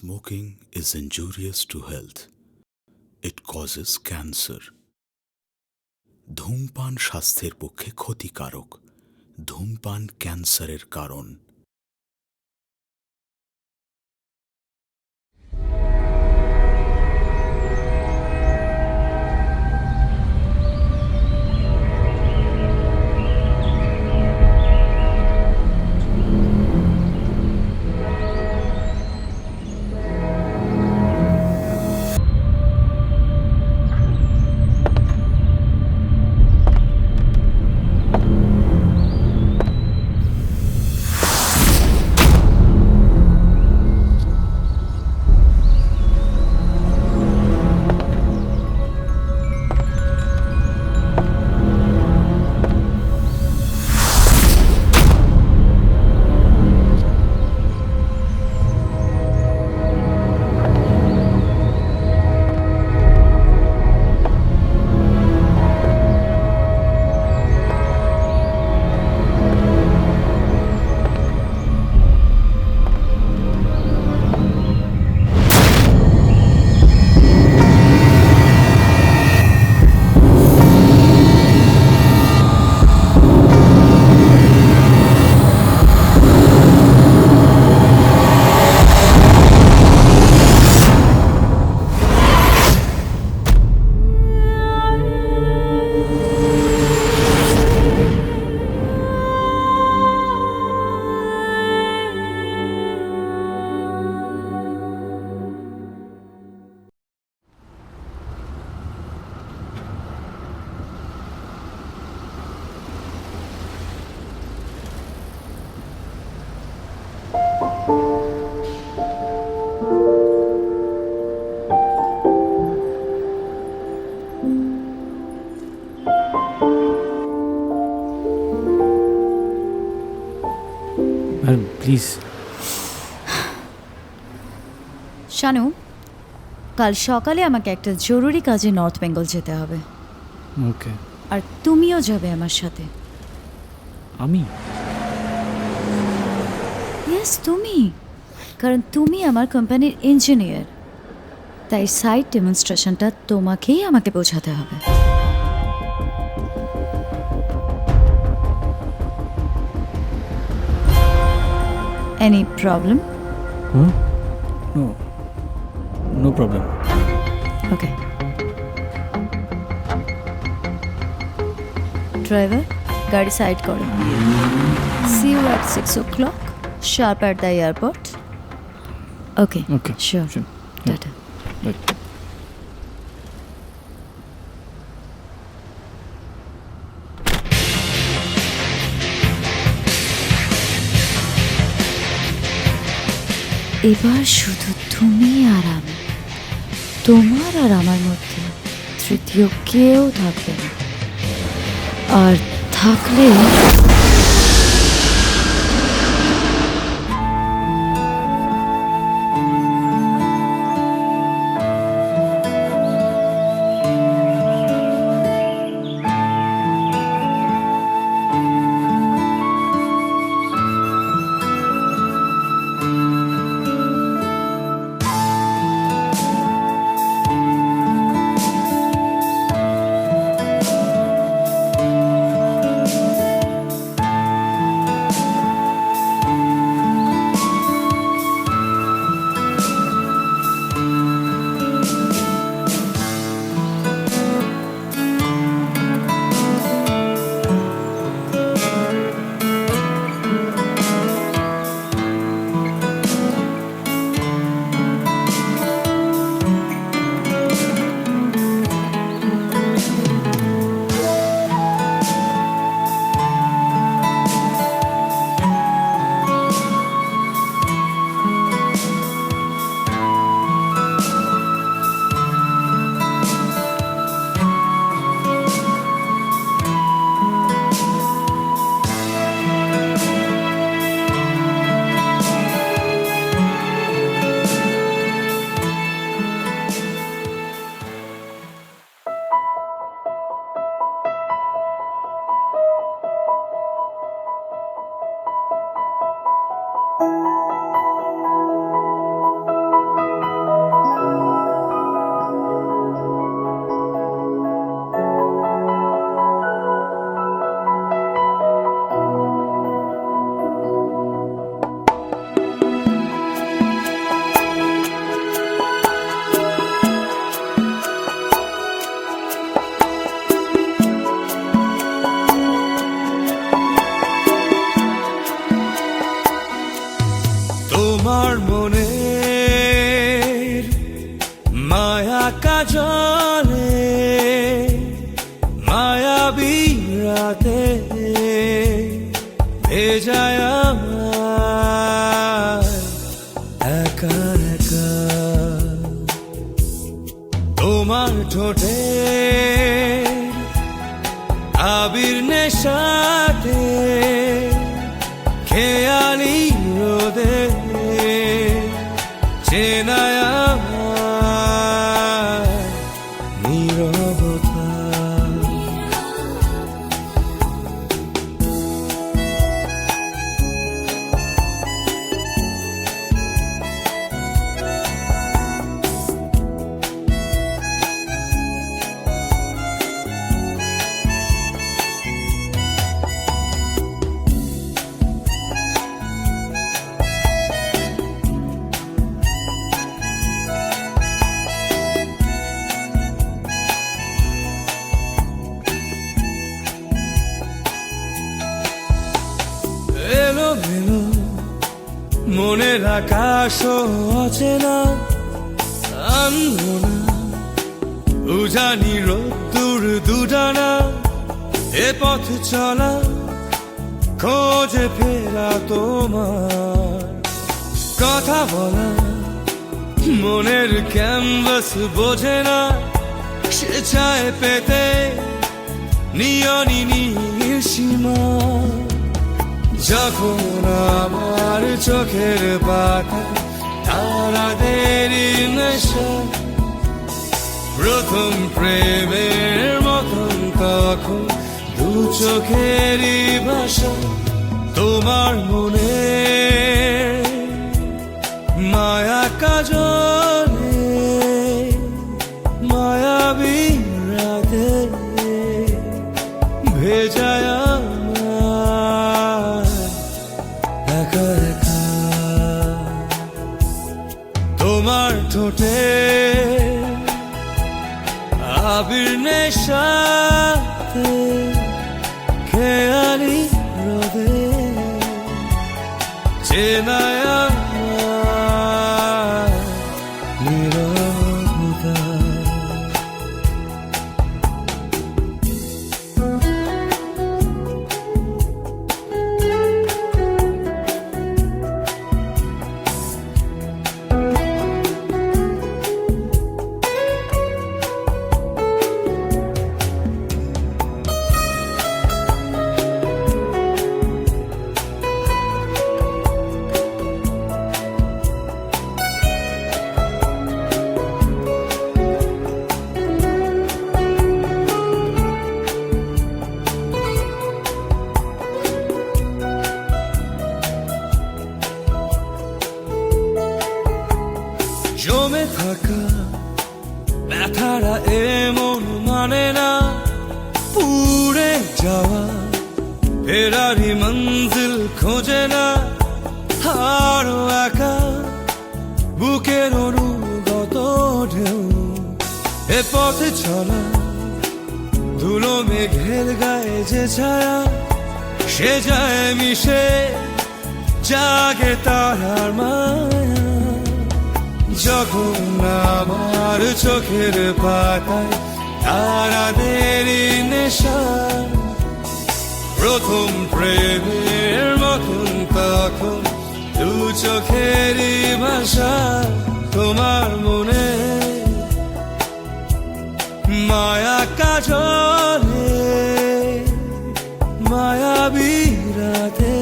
Smoking is injurious to health. It causes cancer. ধূমপান স্বাস্থ্যের পক্ষে ক্ষতিকারক। ধূমপান ক্যান্সারের কারণ। Madam please. শানু, কাল সকালে আমাকে একটা জরুরি কাজে নর্থ বেঙ্গল যেতে হবে। ওকে। আর তুমিও যাবে আমার সাথে। আমি? ইয়েস, তুমি। কারণ তুমি আমার কোম্পানির ইঞ্জিনিয়ার, তাই সাইট ডেমনস্ট্রেশনটা তোমাকেই আমাকে বোঝাতে হবে। Any problem? No, no problem. Okay. Driver, গাড়ি সাইড করো। See you at 6 o'clock sharp at the airport. Okay. Okay. Sure. Sure. Tata. Bye. এবার শুধু তুমি আর আমি, তোমার আর আমার মধ্যে তৃতীয় কেউ থাকবে না। আর থাকলে কাজলে মায়াবী রাতে ভেজায় আমায় একা একা তোমার ঠোঁটে আবির নেশাতে খেয়ালি রোদে চেনায় আমায় নীরবতা এলো মেলো মনের আকাশ অচেনা আনবো না উজানি রোদ্দুর দুটানা এ পথ চলা খোঁজে ফেরা তোমার কথা বলা মনের ক্যানভাস বোঝে না সে চায় পেতে নিয়নি সীমা যখন আমার চোখের পাতা তারাদের নেশা প্রথম প্রেমের মতন তখন দু চোখেরই ভাষা তোমার মনে মায়া কাজলে মায়াবী রাতে ভেজায় একা একা তোমার ঠোঁটে আবির নেশাতে খেয়ালি রোদে চেনায় আমায় নীরবতা জমে থাকা ব্যথারা এমন মানে না পুড়ে যাওয়া ফেরারি মঞ্জিল খোঁজে না আরো একা বুকের অনুগত ঢেউ এ পথে চলা ধুলো মেঘের গায়ে যে ছায়া সে যায় মিশে জাগে তারার মায়া যখন আমার চোখের পাতায় তারাদের নেশা প্রথম প্রেমের মতন তখন দু চোখেরই ভাষা তোমার মনে মায়া কাজলে মায়াবী রাতে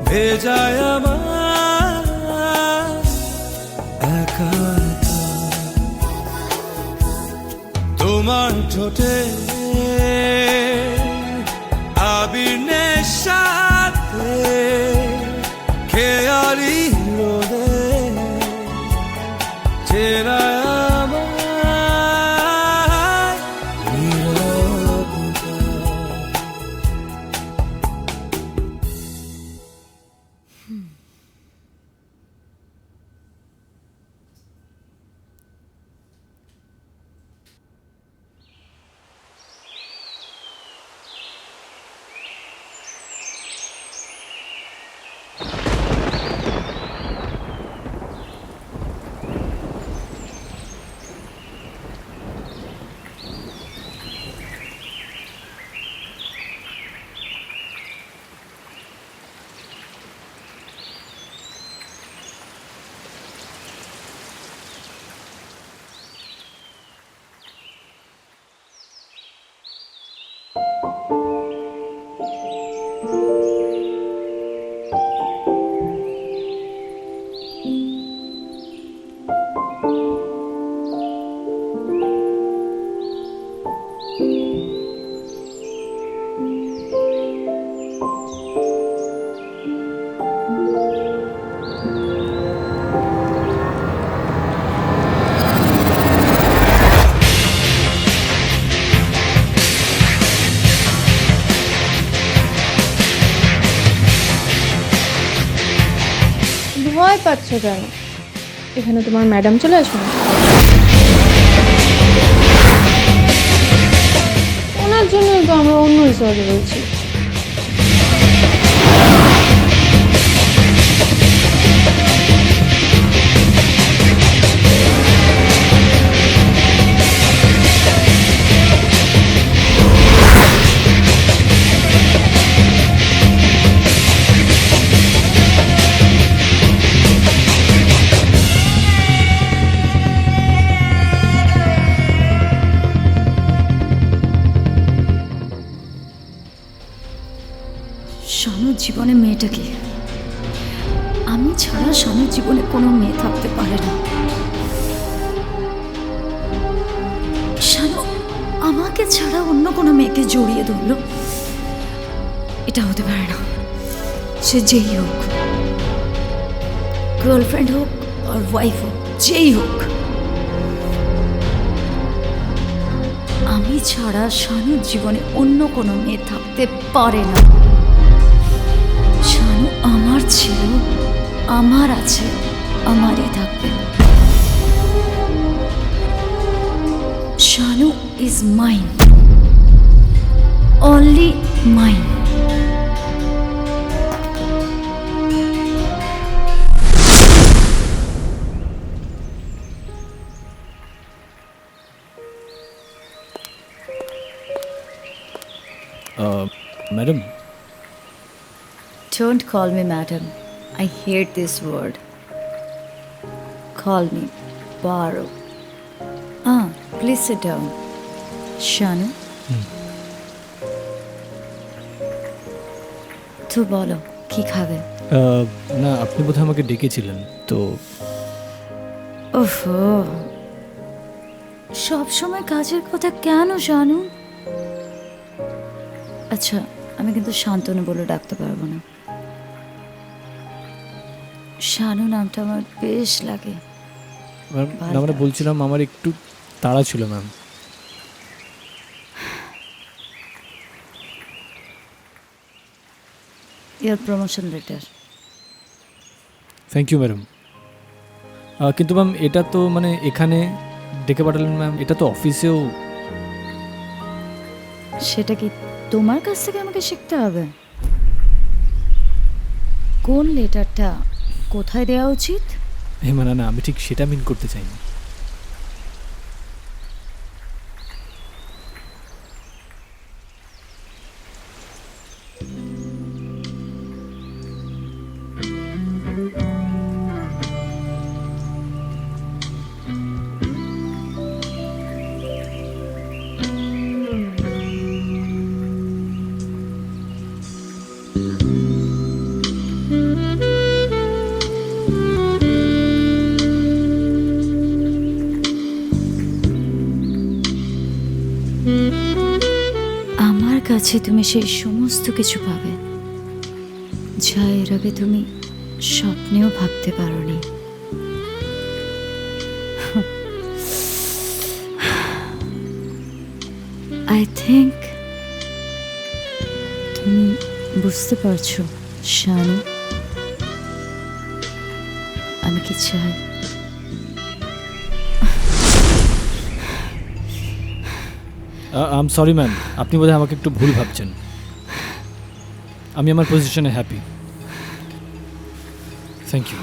ভেজায় আমার একা একা তোমার ঠোঁটে আবির নেশাতে খেয়ালি রোদে চেনায় আমায় নীরবতা আচ্ছা কেন, এখানে তোমার ম্যাডাম চলে আসবে না? ওনার জন্য তো আমরা অন্য রিসর্টে রয়েছি। শানুর জীবনে মেয়েটাকে, আমি ছাড়া শানুর জীবনে কোনো মেয়ে থাকতে পারে না। শানু আমাকে ছাড়া অন্য কোনো মেয়েকে জড়িয়ে ধরলো, এটা হতে পারে না। সে যেই হোক, গার্লফ্রেন্ড হোক আর ওয়াইফ হোক, যেই হোক, আমি ছাড়া শানুর জীবনে অন্য কোনো মেয়ে থাকতে পারে না। শানু আমার ছিল, আমার আছে, আমারই থাকবে। Shanu is mine, only mine. Madam, Don't call me madam. I hate this word. Call me Baro. Please sit down. Shanu? তো বলো, কি খাবে? না, আপনি বোধহয় আমাকে ডেকেছিলেন তো। ওহো, সব সময় কাজের কথা কেন শানু? আচ্ছা, আমি কিন্তু শান্তনু বলে ডাকতে পারবো না। শানু নামটা আমার বেশ লাগে। আমরা বলছিলাম আমার একটু তাড়া ছিল ma'am. Your promotion letter. Thank you madam. কিন্তু ম্যাম এটা তো মানে এখানে ডেকে পাঠালেন ম্যাম, এটা তো অফিসেও। সেটা কি তোমার কাছ থেকে আমাকে শিখতে হবে? কোন লেটারটা কোথায় দেওয়া উচিত? মানে না, আমি ঠিক সেটা মিন করতে চাইনি। আমার কাছে তুমি সেই সমস্ত কিছু পাবে যা এর আগে তুমি স্বপ্নেও ভাবতে পারোনি। আই থিঙ্ক তুমি বুঝতে পারছো শানু, আমি কি চাই। আই এম সরি ম্যাম, আপনি বোধহয় আমাকে একটু ভুল ভাবছেন। আমি আমার পজিশনে হ্যাপি। Thank you.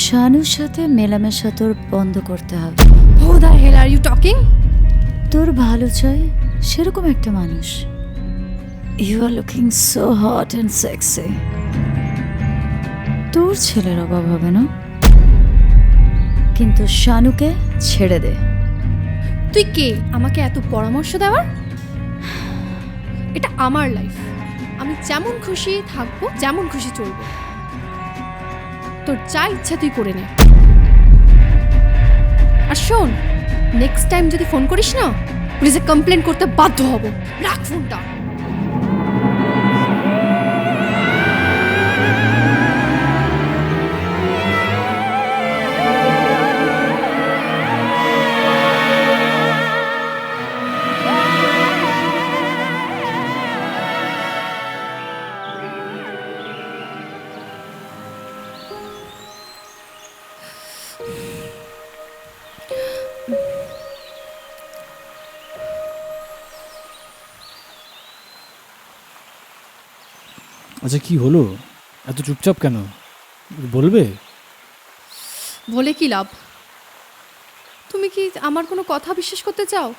শানুর সাথে মেলামেশা তোর বন্ধ করতে হবে। Who the hell are you talking? তোর ভালো চাই সেরকম একটা মানুষ। You are looking so hot and sexy. তোর ছেলের অভাব হবে না, কিন্তু শানুকে ছেড়ে দে। তুই কে আমাকে এত পরামর্শ দেওয়ার? এটা আমার লাইফ, আমি যেমন খুশি থাকবো, যেমন খুশি চলবো। তোর যা ইচ্ছা তুই করে নে। আর শোন, নেক্সট টাইম যদি ফোন করিস না, পুলিশে কমপ্লেন করতে বাধ্য হব। রাখ ফোনটা। আচ্ছা কি হলো, এত চুপচাপ কেন? বলবে? বলে কি লাভ? তুমি কি আমার কোনো কথা বিশ্বাস করতে চাও?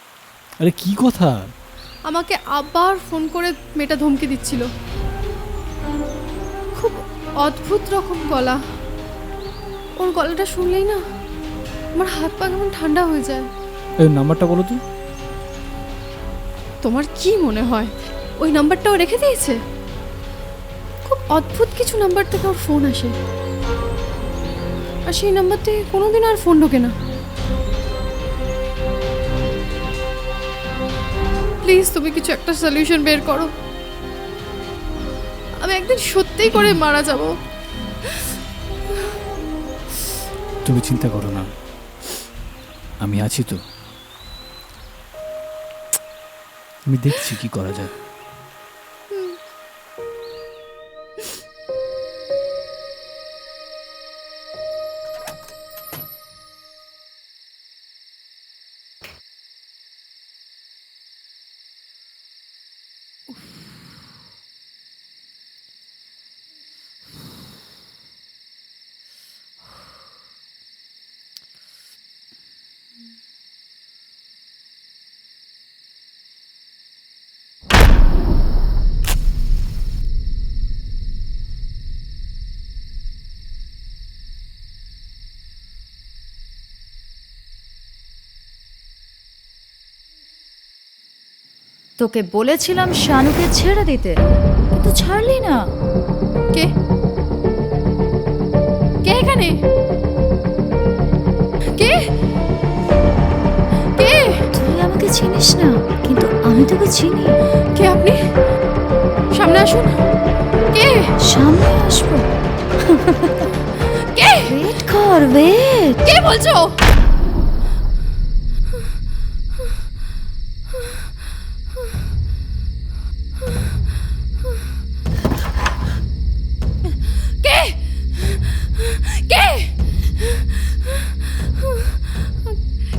আরে কি কথা? আমাকে আবার ফোন করে মেয়েটা ধমকে দিচ্ছিল। খুব অদ্ভুত রকম গলা। ওর গলাটা শুনলেই না আমার হাত পা কেমন ঠান্ডা হয়ে যায়। এই নাম্বারটা বলো তো। তোমার কি মনে হয় ওই নাম্বারটাও রেখে দিয়েছে? খুব অদ্ভুত কিছু নাম্বার থেকে ওর ফোন আসে, আর সেই নাম্বার থেকে কোনোদিন আর ফোন ঢোকে না। প্লিজ তুমি কিছু একটা সলিউশন বের করো। আমি একদিন সত্যিই করে মারা যাব। তুমি চিন্তা করো না, আমি আছি তো। আমি দেখছি কি করা যায়। তোকে বলেছিলাম শানুকে ছেড়ে দিতে, কিন্তু ছাড়লি না। কে কে এখানে? কে কে? তুই আমাকে চিনিস না, কিন্তু আমি তোকে চিনি। কে আপনি? সামনে আসুন। কে? সামনে আসবো? কে? ওয়েট কর, ওয়েট। কে বলছো? কে? কে?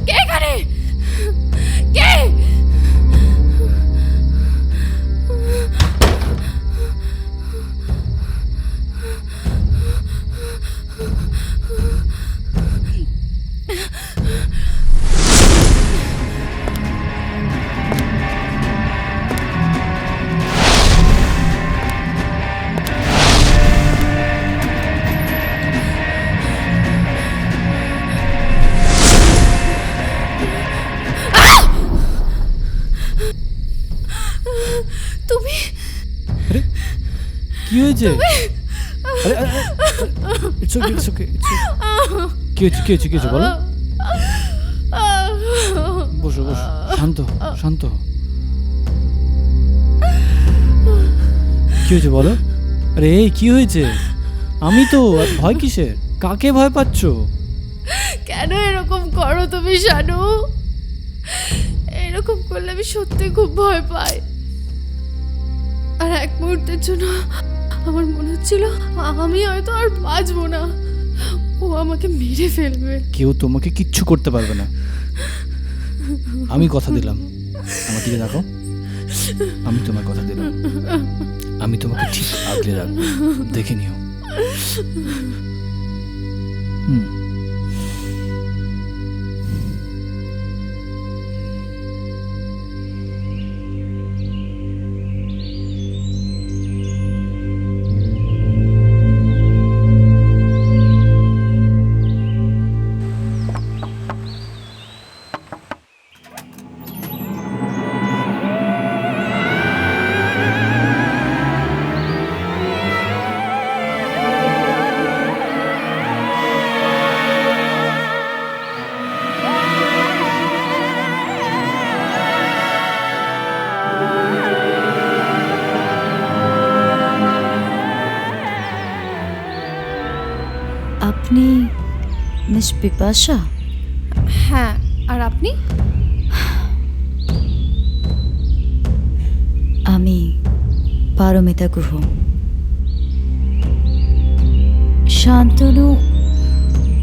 কে এখানে? কে? তুমি কি হয়েছে? It's okay, it's okay. কি হয়েছে, কি হয়েছে, কি হয়েছে বলো। বসো বসো, শান্ত শান্ত। কি হয়েছে বলো। আরে এই কি হয়েছে? আমি তো। ভয় কিসের? কাকে ভয় পাচ্ছ? কেন এরকম করো তুমি শানু? এরকম করলে আমি সত্যি খুব ভয় পাই। আর এক মুহূর্তের জন্য আমার মনে হচ্ছিল আমি হয়তো আর বাঁচবো না, ও আমাকে মেরে ফেলবে। কেউ তোমাকে কিচ্ছু করতে পারবে না, আমি কথা দিলাম। আমার দিকে দেখো, আমি তোমার কথা দিলাম, আমি তোমাকে ঠিক আগলে রাখবো, দেখে নিও। আপনি মিস বিপাশা? হ্যাঁ, আর আপনি? আমি পারমিতা গুহ। শান্তনু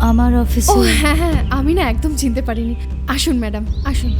আমার ও অফিসে। হ্যাঁ হ্যাঁ, আমি না একদম চিনতে পারিনি। আসুন ম্যাডাম, আসুন।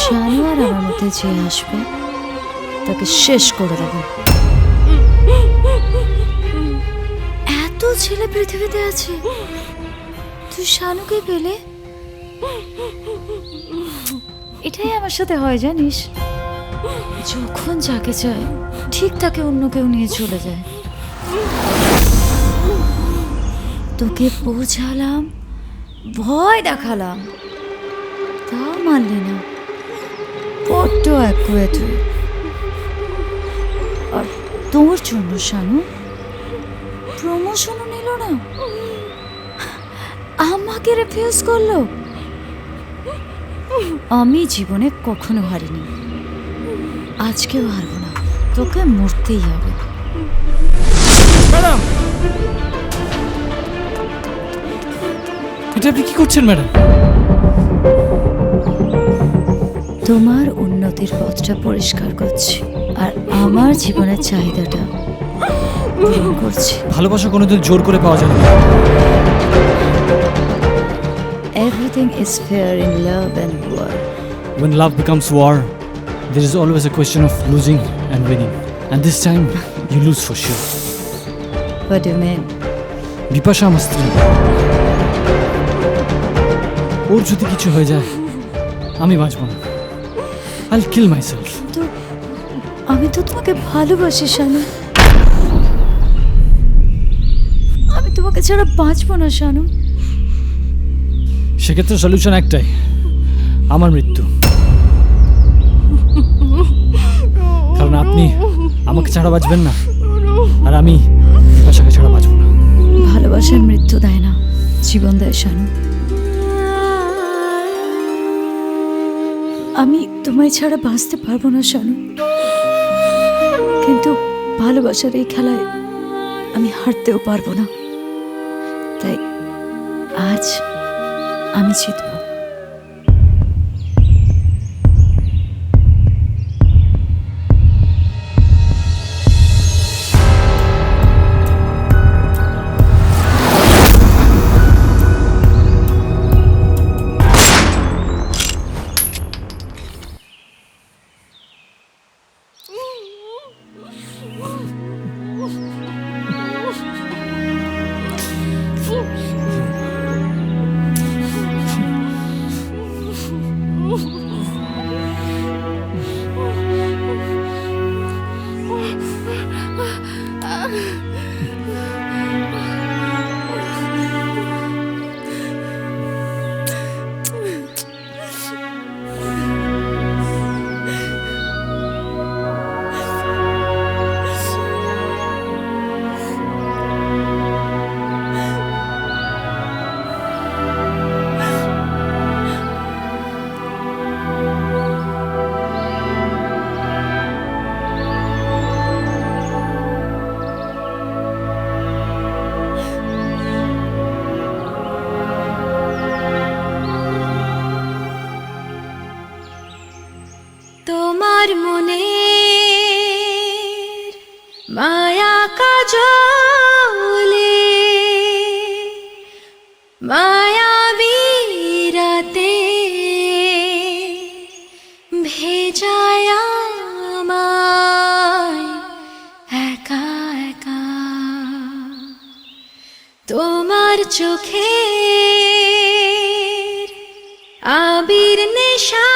শানু আর আমার মধ্যে যে আসবে তাকে শেষ করে দেব। এত ছেলে পৃথিবীতে আছে, তুই শানুকে পেলে? এটাই আমার সাথে হয় জানিস, যখন যাকে চায় ঠিক তাকে অন্য কেউ নিয়ে চলে যায়। তোকে বোঝালাম, ভয় দেখালাম, তাও মানলি না। বড্ড একগুয়ে তুই। আর তোর জন্য শানু প্রমোশনও নিল না, আমাকে রিফিউজ করলো। আমি জীবনে কখনো হারিনি, আজকেও হারবো না। তোকে মরতেই হবে। ম্যাডাম, এটা আপনি কি করছেন ম্যাডাম? তোমার উন্নতির পথটা পরিষ্কার করছি, আর আমার জীবনের চাহিদাটা পূরণ করছি। ভালোবাসা কোনোদিন জোর করে পাওয়া যায় না। Everything is fair in love and war. When love becomes war, there is always a question of losing and winning. And this time, you lose for sure. What do you mean? Bipasha আমার স্ত্রী। ওর যদি কিছু হয়ে যায়, আমি বাঁচব না। I'll kill myself. তো আমি তো তোমাকে ভালোবাসি শানু। আমি তোমাকে ছাড়া বাঁচবো না শানু। সেক্ষেত্রে সলিউশন একটাই, আমার মৃত্যু। কারণ আপনি আমাকে ছাড়া বাঁচবেন না, আর আমি বিপাশাকে ছাড়া বাঁচব না। ভালোবাসার মৃত্যু দেয় না, জীবন দেয় শানু। আমি তোমায় ছাড়া বাঁচতে পারবো না শানু, কিন্তু ভালোবাসার এই খেলায় আমি হারতেও পারবো না। তাই আজ আমি জিতব। কাজলে মায়াবী রাতে ভেজায় আমায় একা একা তোমার চোখের আবির নেশা